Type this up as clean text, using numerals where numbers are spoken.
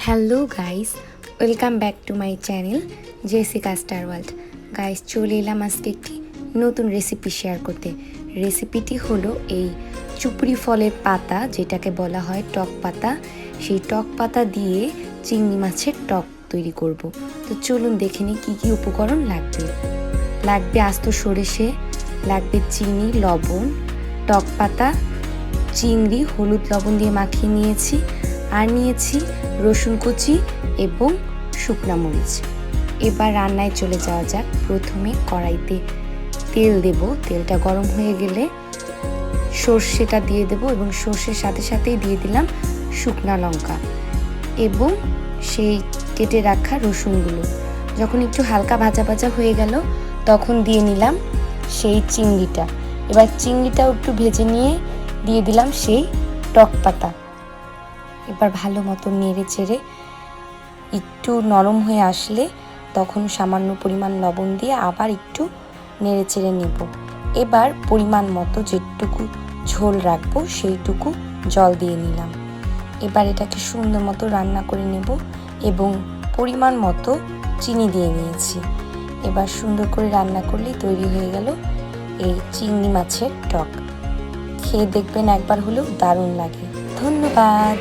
Hello guys, welcome back to my channel Jessica star world. Guys, চলে এলাম আজকে একটি নতুন রেসিপি শেয়ার করতে। রেসিপিটি হলো এই চুপড়ি ফলের পাতা, যেটাকে বলা হয় টক পাতা। সেই টক পাতা দিয়ে চিংড়ি মাছের টক তৈরি করব। তো চলুন দেখে নিই কী কী উপকরণ লাগবে। লাগবে আস্ত সরষে, লাগবে চিনি, লবণ, টক পাতা, চিংড়ি হলুদ লবণ দিয়ে মাখিয়ে নিয়েছি, আর নিয়েছি রসুন কুচি এবং শুকনা মরিচ। এবার রান্নায় চলে যাওয়া যাক। প্রথমে কড়াইতে তেল দেব। তেলটা গরম হয়ে গেলে সর্ষেটা দিয়ে দেব এবং সর্ষের সাথে সাথেই দিয়ে দিলাম শুকনা লঙ্কা এবং সেই কেটে রাখা রসুনগুলো। যখন একটু হালকা ভাজা ভাজা হয়ে গেল তখন দিয়ে নিলাম সেই চিংড়িটা। এবার চিংড়িটাও একটু ভেজে নিয়ে দিয়ে দিলাম সেই টক পাতা। এবার ভালো মতো নেড়ে চেড়ে একটু নরম হয়ে আসলে তখন সামান্য পরিমাণ লবণ দিয়ে আবার একটু নেড়ে চেড়ে নেব। এবার পরিমাণ মতো যেটুকু ঝোল রাখবো সেইটুকু জল দিয়ে নিলাম। এবার এটাকে সুন্দর মতো রান্না করে নেব এবং পরিমাণ মতো চিনি দিয়ে নিয়েছি। এবার সুন্দর করে রান্না করলেই তৈরি হয়ে গেল এই চিংড়ি মাছের টক। খেয়ে দেখবেন একবার হলেও দারুণ লাগে। ধন্যবাদ।